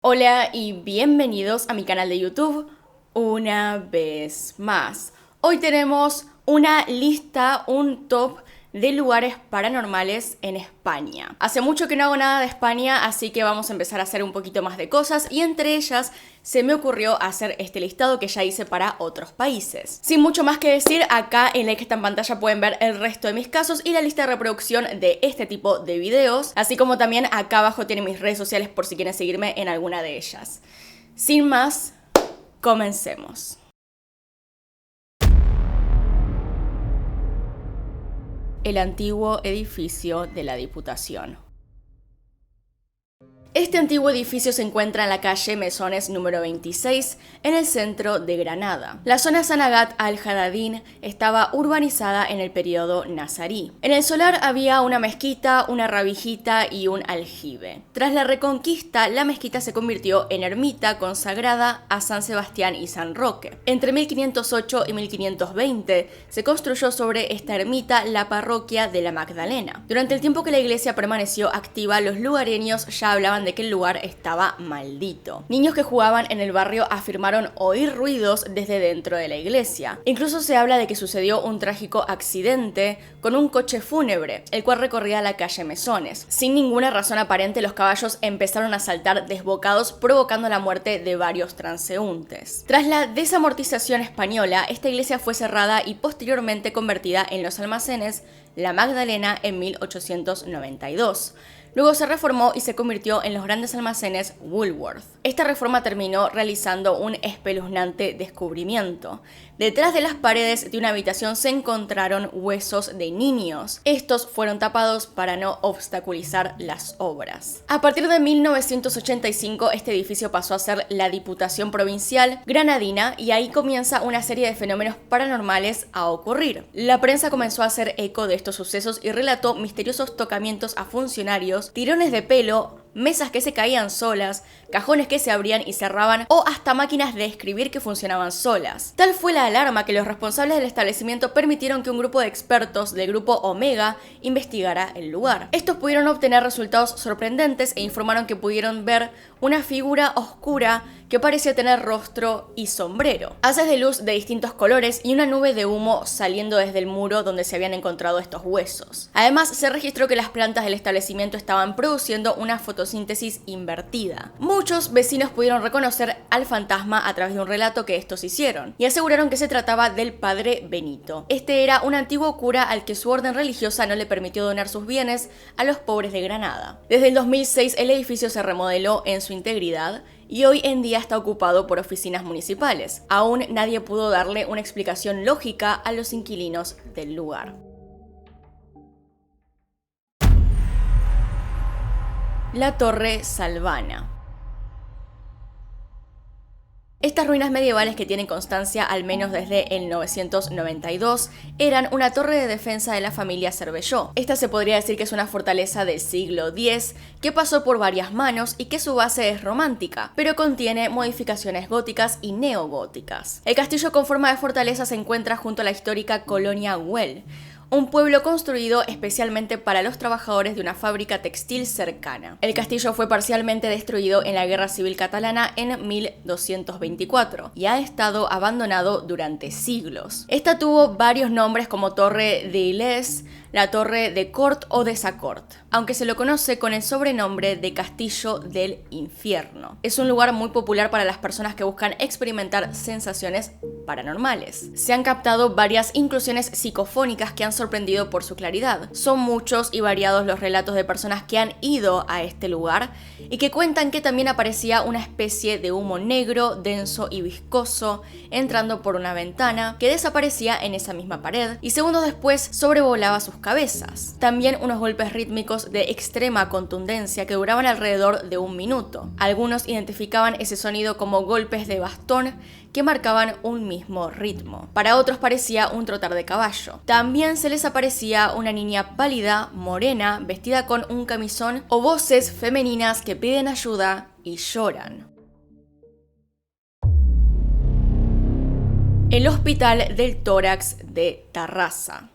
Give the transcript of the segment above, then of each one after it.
Hola y bienvenidos a mi canal de YouTube una vez más. Hoy tenemos una lista, un top de lugares paranormales en España. Hace mucho que no hago nada de España, así que vamos a empezar a hacer un poquito más de cosas y entre ellas se me ocurrió hacer este listado que ya hice para otros países. Sin mucho más que decir, acá en la que está en pantalla pueden ver el resto de mis casos y la lista de reproducción de este tipo de videos, así como también acá abajo tienen mis redes sociales por si quieren seguirme en alguna de ellas. Sin más, comencemos. El antiguo edificio de la Diputación. Este antiguo edificio se encuentra en la calle Mesones número 26, en el centro de Granada. La zona Sanagat al-Hadadín estaba urbanizada en el periodo nazarí. En el solar había una mezquita, una rabijita y un aljibe. Tras la Reconquista, la mezquita se convirtió en ermita consagrada a San Sebastián y San Roque. Entre 1508 y 1520 se construyó sobre esta ermita la parroquia de la Magdalena. Durante el tiempo que la iglesia permaneció activa, los lugareños ya hablaban de que el lugar estaba maldito. Niños que jugaban en el barrio afirmaron oír ruidos desde dentro de la iglesia. Incluso se habla de que sucedió un trágico accidente con un coche fúnebre, el cual recorría la calle Mesones. Sin ninguna razón aparente, los caballos empezaron a saltar desbocados, provocando la muerte de varios transeúntes. Tras la desamortización española, esta iglesia fue cerrada y posteriormente convertida en los almacenes La Magdalena en 1892. Luego se reformó y se convirtió en los grandes almacenes Woolworth. Esta reforma terminó realizando un espeluznante descubrimiento. Detrás de las paredes de una habitación se encontraron huesos de niños. Estos fueron tapados para no obstaculizar las obras. A partir de 1985, este edificio pasó a ser la Diputación Provincial Granadina y ahí comienza una serie de fenómenos paranormales a ocurrir. La prensa comenzó a hacer eco de estos sucesos y relató misteriosos tocamientos a funcionarios, tirones de pelo, mesas que se caían solas, cajones que se abrían y cerraban o hasta máquinas de escribir que funcionaban solas. Tal fue la alarma que los responsables del establecimiento permitieron que un grupo de expertos del grupo Omega investigara el lugar. Estos pudieron obtener resultados sorprendentes e informaron que pudieron ver una figura oscura que parecía tener rostro y sombrero, haces de luz de distintos colores y una nube de humo saliendo desde el muro donde se habían encontrado estos huesos. Además, se registró que las plantas del establecimiento estaban produciendo una fotosíntesis invertida. Muchos vecinos pudieron reconocer al fantasma a través de un relato que estos hicieron y aseguraron que se trataba del padre Benito. Este era un antiguo cura al que su orden religiosa no le permitió donar sus bienes a los pobres de Granada. Desde el 2006 el edificio se remodeló en su integridad y hoy en día está ocupado por oficinas municipales. Aún nadie pudo darle una explicación lógica a los inquilinos del lugar. La Torre Salvana. Estas ruinas medievales, que tienen constancia al menos desde el 992, eran una torre de defensa de la familia Cervelló. Esta se podría decir que es una fortaleza del siglo X que pasó por varias manos y que su base es romántica, pero contiene modificaciones góticas y neogóticas. El castillo con forma de fortaleza se encuentra junto a la histórica colonia Güell, un pueblo construido especialmente para los trabajadores de una fábrica textil cercana. El castillo fue parcialmente destruido en la Guerra Civil Catalana en 1224 y ha estado abandonado durante siglos. Esta tuvo varios nombres como Torre de Ilés, la Torre de Cort o de Sacort, aunque se lo conoce con el sobrenombre de Castillo del Infierno. Es un lugar muy popular para las personas que buscan experimentar sensaciones paranormales. Se han captado varias inclusiones psicofónicas que han sorprendido por su claridad. Son muchos y variados los relatos de personas que han ido a este lugar y que cuentan que también aparecía una especie de humo negro, denso y viscoso entrando por una ventana que desaparecía en esa misma pared y segundos después sobrevolaba sus cabezas. También unos golpes rítmicos de extrema contundencia que duraban alrededor de 1 minuto. Algunos identificaban ese sonido como golpes de bastón que marcaban un mismo ritmo. Para otros parecía un trotar de caballo. También se les aparecía una niña pálida, morena, vestida con un camisón o voces femeninas que piden ayuda y lloran. El Hospital del Tórax de Tarrasa.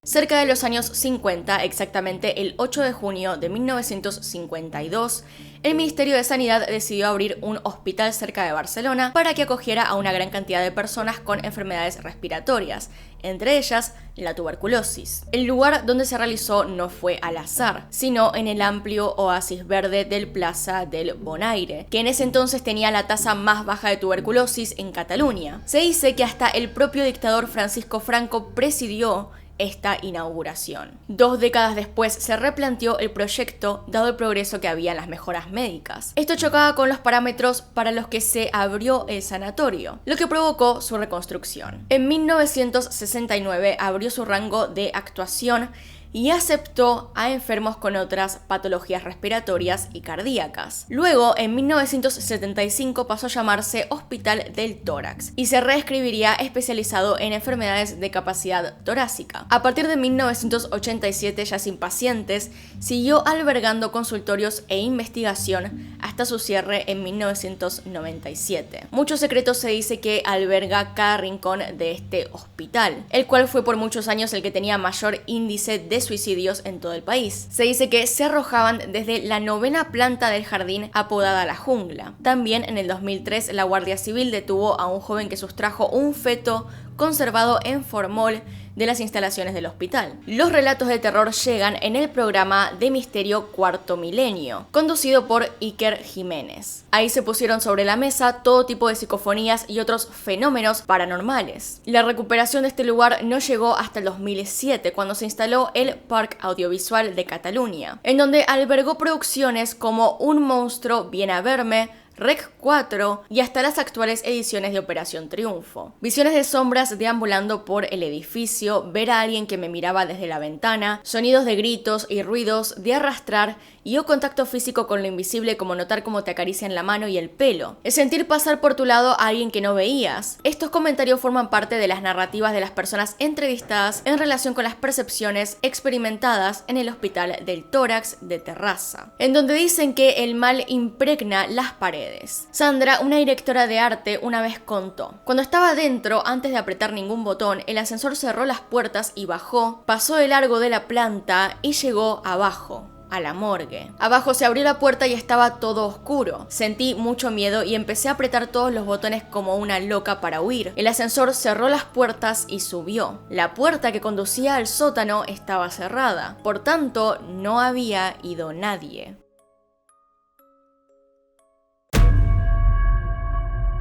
Cerca de los años 50, exactamente el 8 de junio de 1952, el Ministerio de Sanidad decidió abrir un hospital cerca de Barcelona para que acogiera a una gran cantidad de personas con enfermedades respiratorias, entre ellas la tuberculosis. El lugar donde se realizó no fue al azar, sino en el amplio oasis verde del Plaza del Bonaire, que en ese entonces tenía la tasa más baja de tuberculosis en Cataluña. Se dice que hasta el propio dictador Francisco Franco presidió esta inauguración. 2 décadas después se replanteó el proyecto dado el progreso que había en las mejoras médicas. Esto chocaba con los parámetros para los que se abrió el sanatorio, lo que provocó su reconstrucción. En 1969 abrió su rango de actuación y aceptó a enfermos con otras patologías respiratorias y cardíacas. Luego, en 1975 pasó a llamarse Hospital del Tórax y se reescribiría especializado en enfermedades de capacidad torácica. A partir de 1987, ya sin pacientes, siguió albergando consultorios e investigación hasta su cierre en 1997. Muchos secretos se dice que alberga cada rincón de este hospital, el cual fue por muchos años el que tenía mayor índice de suicidios en todo el país. Se dice que se arrojaban desde la 9ª planta del jardín apodada La Jungla. También en el 2003 la Guardia Civil detuvo a un joven que sustrajo un feto conservado en formol de las instalaciones del hospital. Los relatos de terror llegan en el programa de misterio Cuarto Milenio, conducido por Iker Jiménez. Ahí se pusieron sobre la mesa todo tipo de psicofonías y otros fenómenos paranormales. La recuperación de este lugar no llegó hasta el 2007, cuando se instaló el Parc Audiovisual de Cataluña, en donde albergó producciones como Un monstruo viene a verme, Rec 4 y hasta las actuales ediciones de Operación Triunfo. Visiones de sombras deambulando por el edificio, ver a alguien que me miraba desde la ventana, sonidos de gritos y ruidos de arrastrar y o contacto físico con lo invisible, como notar cómo te acarician la mano y el pelo. El sentir pasar por tu lado a alguien que no veías. Estos comentarios forman parte de las narrativas de las personas entrevistadas en relación con las percepciones experimentadas en el Hospital del Tórax de Terrassa, en donde dicen que el mal impregna las paredes. Sandra, una directora de arte, una vez contó: cuando estaba dentro, antes de apretar ningún botón, el ascensor cerró las puertas y bajó, pasó de largo de la planta y llegó abajo, a la morgue. Abajo se abrió la puerta y estaba todo oscuro. Sentí mucho miedo y empecé a apretar todos los botones como una loca para huir. El ascensor cerró las puertas y subió. La puerta que conducía al sótano estaba cerrada, por tanto no había ido nadie.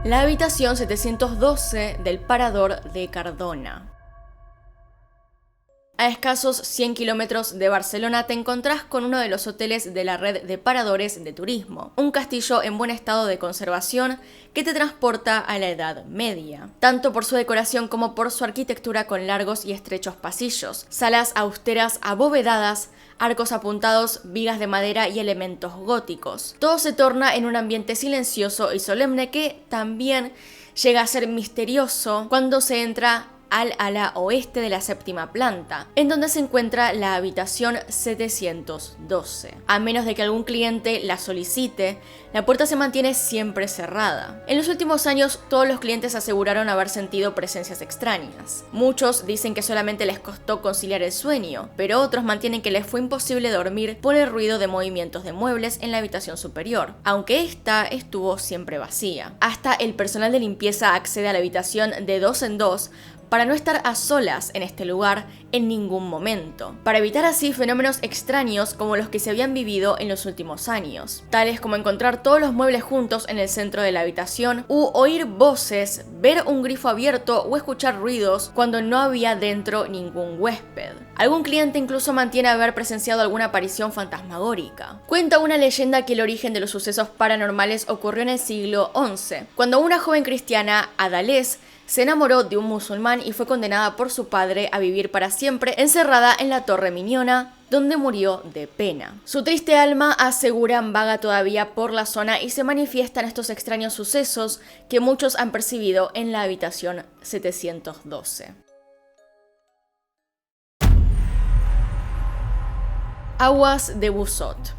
La habitación 712 del Parador de Cardona. A escasos 100 kilómetros de Barcelona te encontrás con uno de los hoteles de la red de paradores de turismo, un castillo en buen estado de conservación que te transporta a la Edad Media, tanto por su decoración como por su arquitectura con largos y estrechos pasillos, salas austeras abovedadas, arcos apuntados, vigas de madera y elementos góticos. Todo se torna en un ambiente silencioso y solemne que también llega a ser misterioso cuando se entra al ala oeste de la 7ª planta, en donde se encuentra la habitación 712. A menos de que algún cliente la solicite, la puerta se mantiene siempre cerrada. En los últimos años, todos los clientes aseguraron haber sentido presencias extrañas. Muchos dicen que solamente les costó conciliar el sueño, pero otros mantienen que les fue imposible dormir por el ruido de movimientos de muebles en la habitación superior, aunque esta estuvo siempre vacía. Hasta el personal de limpieza accede a la habitación de 2 en 2 para no estar a solas en este lugar en ningún momento, para evitar así fenómenos extraños como los que se habían vivido en los últimos años, tales como encontrar todos los muebles juntos en el centro de la habitación, u oír voces, ver un grifo abierto o escuchar ruidos cuando no había dentro ningún huésped. Algún cliente incluso mantiene haber presenciado alguna aparición fantasmagórica. Cuenta una leyenda que el origen de los sucesos paranormales ocurrió en el siglo XI, cuando una joven cristiana, Adalés, se enamoró de un musulmán y fue condenada por su padre a vivir para siempre encerrada en la Torre Miñona, donde murió de pena. Su triste alma, aseguran, vaga todavía por la zona y se manifiestan estos extraños sucesos que muchos han percibido en la habitación 712. Aguas de Busot.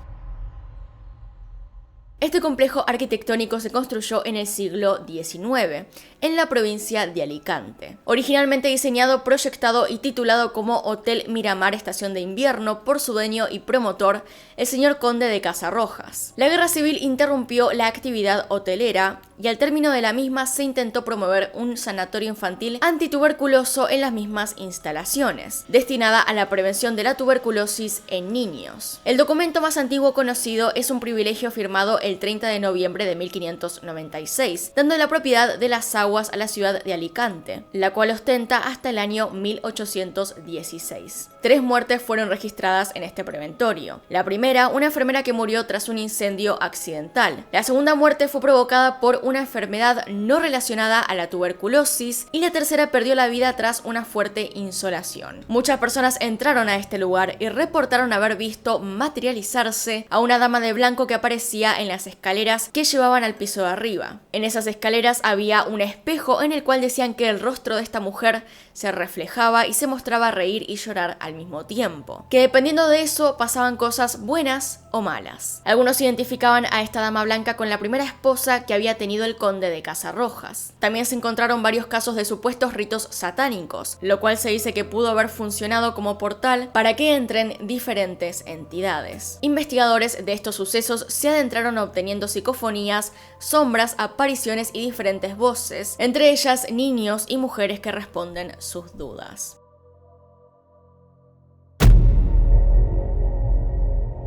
Este complejo arquitectónico se construyó en el siglo XIX, en la provincia de Alicante. Originalmente diseñado, proyectado y titulado como Hotel Miramar Estación de Invierno por su dueño y promotor, el señor Conde de Casarrojas. La Guerra Civil interrumpió la actividad hotelera y al término de la misma se intentó promover un sanatorio infantil antituberculoso en las mismas instalaciones, destinada a la prevención de la tuberculosis en niños. El documento más antiguo conocido es un privilegio firmado el 30 de noviembre de 1596, dando la propiedad de las aguas a la ciudad de Alicante, la cual ostenta hasta el año 1816. 3 muertes fueron registradas en este preventorio. La primera, una enfermera que murió tras un incendio accidental. La segunda muerte fue provocada por una enfermedad no relacionada a la tuberculosis y la tercera perdió la vida tras una fuerte insolación. Muchas personas entraron a este lugar y reportaron haber visto materializarse a una dama de blanco que aparecía en las escaleras que llevaban al piso de arriba. En esas escaleras había un espejo en el cual decían que el rostro de esta mujer se reflejaba y se mostraba reír y llorar al mismo tiempo, que dependiendo de eso pasaban cosas buenas o malas. Algunos identificaban a esta dama blanca con la primera esposa que había tenido el conde de Casarrojas. También se encontraron varios casos de supuestos ritos satánicos, lo cual se dice que pudo haber funcionado como portal para que entren diferentes entidades. Investigadores de estos sucesos se adentraron obteniendo psicofonías, sombras, apariciones y diferentes voces, entre ellas niños y mujeres que responden sus dudas.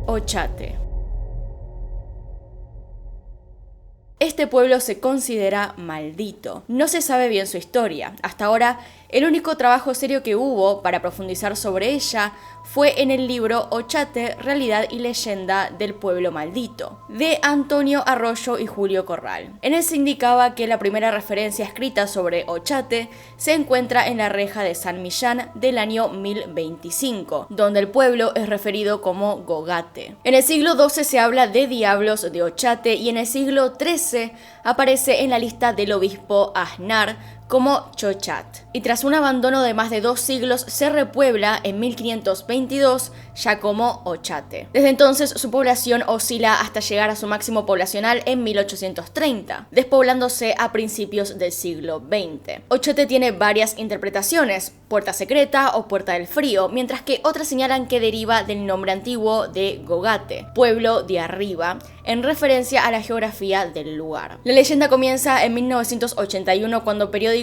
Ochate. Este pueblo se considera maldito. No se sabe bien su historia. Hasta ahora, el único trabajo serio que hubo para profundizar sobre ella fue en el libro Ochate, Realidad y Leyenda del Pueblo Maldito, de Antonio Arroyo y Julio Corral. En él se indicaba que la primera referencia escrita sobre Ochate se encuentra en la reja de San Millán del año 1025, donde el pueblo es referido como Gogate. En el siglo XII se habla de diablos de Ochate y en el siglo XIII aparece en la lista del obispo Aznar como Chochat, y tras un abandono de más de 2 siglos se repuebla en 1522 ya como Ochate. Desde entonces su población oscila hasta llegar a su máximo poblacional en 1830, despoblándose a principios del siglo XX. Ochate tiene varias interpretaciones, puerta secreta o puerta del frío, mientras que otras señalan que deriva del nombre antiguo de Gogate, pueblo de arriba, en referencia a la geografía del lugar. La leyenda comienza en 1981 cuando periódicos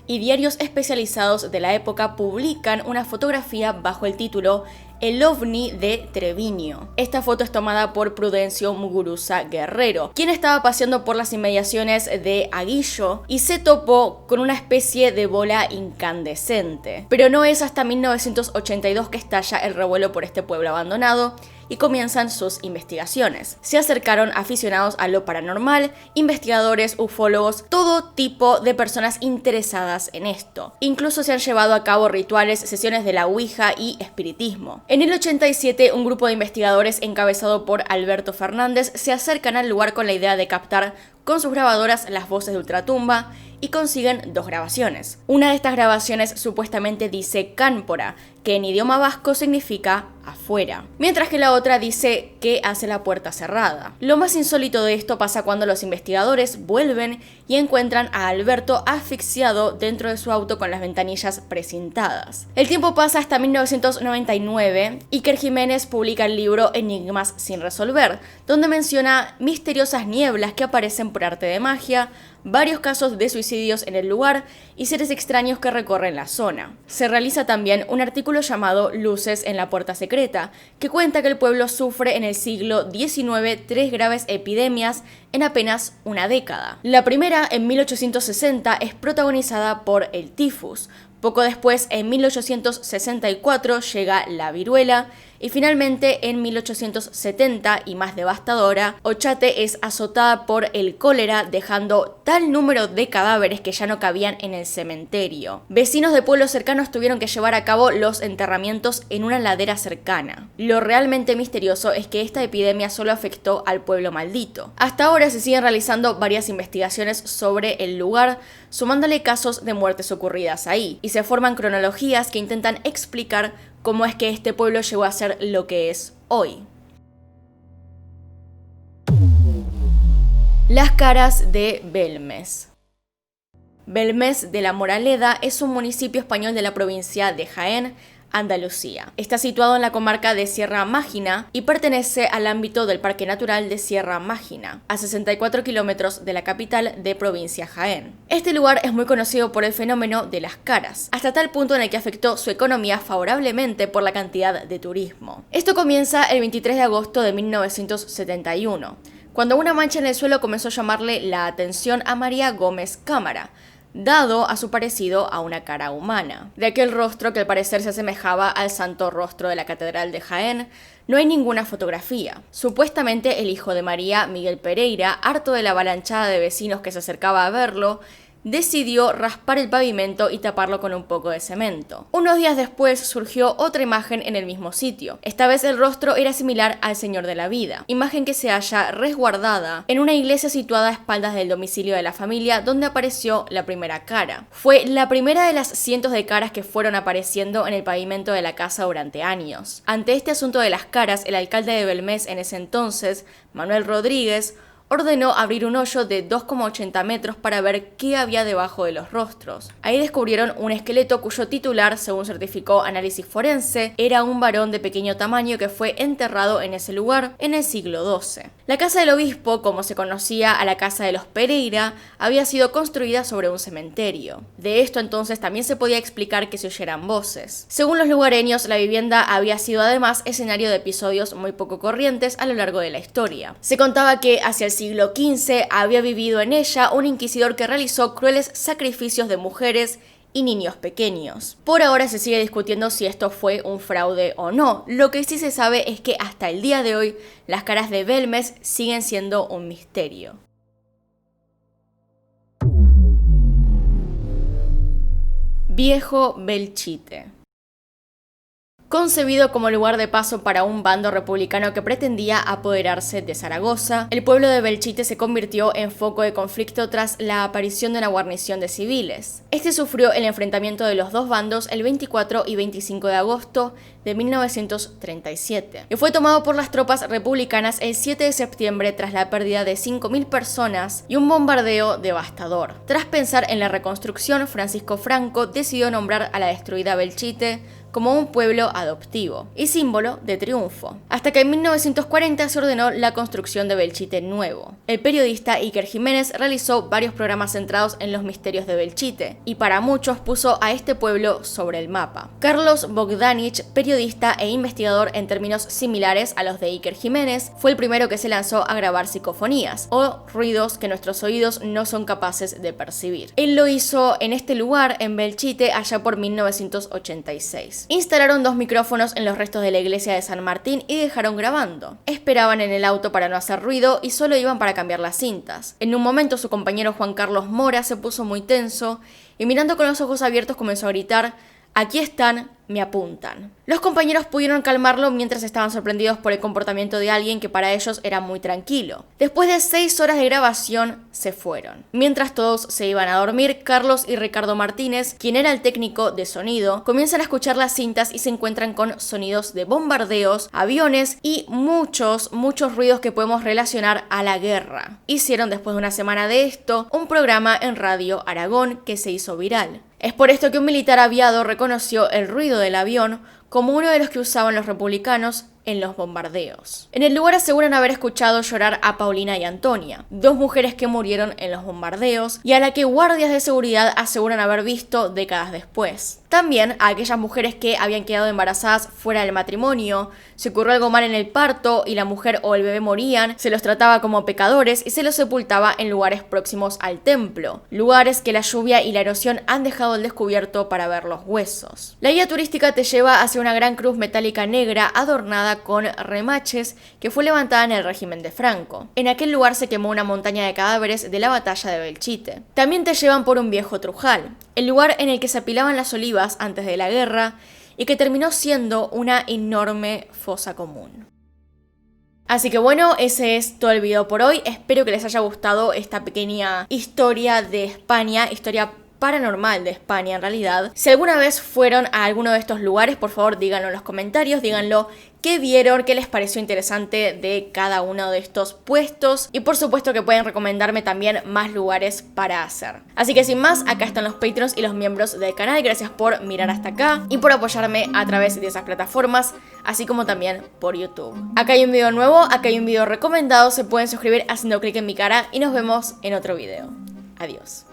y diarios especializados de la época publican una fotografía bajo el título El ovni de Treviño. Esta foto es tomada por Prudencio Muguruza Guerrero, quien estaba paseando por las inmediaciones de Aguillo y se topó con una especie de bola incandescente. Pero no es hasta 1982 que estalla el revuelo por este pueblo abandonado y comienzan sus investigaciones. Se acercaron aficionados a lo paranormal, investigadores, ufólogos, todo tipo de personas interesadas en esto. Incluso se han llevado a cabo rituales, sesiones de la Ouija y espiritismo. En el 87, un grupo de investigadores encabezado por Alberto Fernández se acercan al lugar con la idea de captar con sus grabadoras las voces de ultratumba y consiguen 2 grabaciones. Una de estas grabaciones supuestamente dice cámpora, que en idioma vasco significa afuera, mientras que la otra dice que hace la puerta cerrada. Lo más insólito de esto pasa cuando los investigadores vuelven y encuentran a Alberto asfixiado dentro de su auto con las ventanillas precintadas. El tiempo pasa hasta 1999 y Iker Jiménez publica el libro Enigmas sin resolver, donde menciona misteriosas nieblas que aparecen por arte de magia, varios casos de suicidios en el lugar y seres extraños que recorren la zona. Se realiza también un artículo llamado Luces en la Puerta Secreta, que cuenta que el pueblo sufre en el siglo XIX 3 graves epidemias en apenas una década. La primera, en 1860, es protagonizada por el tifus. Poco después, en 1864, llega la viruela y finalmente en 1870, y más devastadora, Ochate es azotada por el cólera, dejando tal número de cadáveres que ya no cabían en el cementerio. Vecinos de pueblos cercanos tuvieron que llevar a cabo los enterramientos en una ladera cercana. Lo realmente misterioso es que esta epidemia solo afectó al pueblo maldito. Hasta ahora se siguen realizando varias investigaciones sobre el lugar, sumándole casos de muertes ocurridas ahí, y se forman cronologías que intentan explicar cómo es que este pueblo llegó a ser lo que es hoy. Las caras de Belmes. Belmes de la Moraleda es un municipio español de la provincia de Jaén, Andalucía. Está situado en la comarca de Sierra Mágina y pertenece al ámbito del Parque Natural de Sierra Mágina, a 64 kilómetros de la capital de provincia Jaén. Este lugar es muy conocido por el fenómeno de las caras, hasta tal punto en el que afectó su economía favorablemente por la cantidad de turismo. Esto comienza el 23 de agosto de 1971, cuando una mancha en el suelo comenzó a llamarle la atención a María Gómez Cámara, dado a su parecido a una cara humana. De aquel rostro, que al parecer se asemejaba al santo rostro de la Catedral de Jaén, no hay ninguna fotografía. Supuestamente el hijo de María, Miguel Pereira, harto de la avalanchada de vecinos que se acercaba a verlo, decidió raspar el pavimento y taparlo con un poco de cemento. Unos días después surgió otra imagen en el mismo sitio. Esta vez el rostro era similar al Señor de la Vida, imagen que se halla resguardada en una iglesia situada a espaldas del domicilio de la familia donde apareció la primera cara. Fue la primera de las cientos de caras que fueron apareciendo en el pavimento de la casa durante años. Ante este asunto de las caras, el alcalde de Belmes en ese entonces, Manuel Rodríguez, ordenó abrir un hoyo de 2,80 metros para ver qué había debajo de los rostros. Ahí descubrieron un esqueleto cuyo titular, según certificó análisis forense, era un varón de pequeño tamaño que fue enterrado en ese lugar en el siglo XII. La casa del obispo, como se conocía a la casa de los Pereira, había sido construida sobre un cementerio. De esto entonces también se podía explicar que se oyeran voces. Según los lugareños, la vivienda había sido además escenario de episodios muy poco corrientes a lo largo de la historia. Se contaba que hacia el siglo XV había vivido en ella un inquisidor que realizó crueles sacrificios de mujeres y niños pequeños. Por ahora se sigue discutiendo si esto fue un fraude o no. Lo que sí se sabe es que hasta el día de hoy las caras de Belmes siguen siendo un misterio. Viejo Belchite. Concebido como lugar de paso para un bando republicano que pretendía apoderarse de Zaragoza, el pueblo de Belchite se convirtió en foco de conflicto tras la aparición de una guarnición de civiles. Este sufrió el enfrentamiento de los dos bandos el 24 y 25 de agosto de 1937 y fue tomado por las tropas republicanas el 7 de septiembre tras la pérdida de 5.000 personas y un bombardeo devastador. Tras pensar en la reconstrucción, Francisco Franco decidió nombrar a la destruida Belchite como un pueblo adoptivo y símbolo de triunfo, hasta que en 1940 se ordenó la construcción de Belchite nuevo. El periodista Iker Jiménez realizó varios programas centrados en los misterios de Belchite y para muchos puso a este pueblo sobre el mapa. Carlos Bogdanich, periodista e investigador en términos similares a los de Iker Jiménez, fue el primero que se lanzó a grabar psicofonías o ruidos que nuestros oídos no son capaces de percibir. Él lo hizo en este lugar, en Belchite, allá por 1986. Instalaron 2 micrófonos en los restos de la iglesia de San Martín y dejaron grabando. Esperaban en el auto para no hacer ruido y solo iban para cambiar las cintas. En un momento su compañero Juan Carlos Mora se puso muy tenso y mirando con los ojos abiertos comenzó a gritar: "Aquí están, me apuntan". Los compañeros pudieron calmarlo mientras estaban sorprendidos por el comportamiento de alguien que para ellos era muy tranquilo. Después de 6 horas de grabación, se fueron. Mientras todos se iban a dormir, Carlos y Ricardo Martínez, quien era el técnico de sonido, comienzan a escuchar las cintas y se encuentran con sonidos de bombardeos, aviones y muchos ruidos que podemos relacionar a la guerra. Hicieron, después de una semana de esto, un programa en Radio Aragón que se hizo viral. Es por esto que un militar aviado reconoció el ruido del avión como uno de los que usaban los republicanos en los bombardeos. En el lugar aseguran haber escuchado llorar a Paulina y Antonia, 2 mujeres que murieron en los bombardeos y a la que guardias de seguridad aseguran haber visto décadas después. También a aquellas mujeres que habían quedado embarazadas fuera del matrimonio, si ocurrió algo mal en el parto y la mujer o el bebé morían, se los trataba como pecadores y se los sepultaba en lugares próximos al templo, lugares que la lluvia y la erosión han dejado al descubierto para ver los huesos. La guía turística te lleva hacia una gran cruz metálica negra adornada con remaches que fue levantada en el régimen de Franco. En aquel lugar se quemó una montaña de cadáveres de la batalla de Belchite. También te llevan por un viejo trujal, el lugar en el que se apilaban las olivas antes de la guerra y que terminó siendo una enorme fosa común. Así que bueno, ese es todo el video por hoy. Espero que les haya gustado esta pequeña historia de España, historia paranormal de España en realidad. Si alguna vez fueron a alguno de estos lugares, por favor díganlo en los comentarios, díganlo qué vieron, qué les pareció interesante de cada uno de estos puestos y por supuesto que pueden recomendarme también más lugares para hacer. Así que sin más, acá están los Patreons y los miembros del canal. Gracias por mirar hasta acá y por apoyarme a través de esas plataformas, así como también por YouTube. Acá hay un video nuevo, acá hay un video recomendado, se pueden suscribir haciendo clic en mi cara y nos vemos en otro video. Adiós.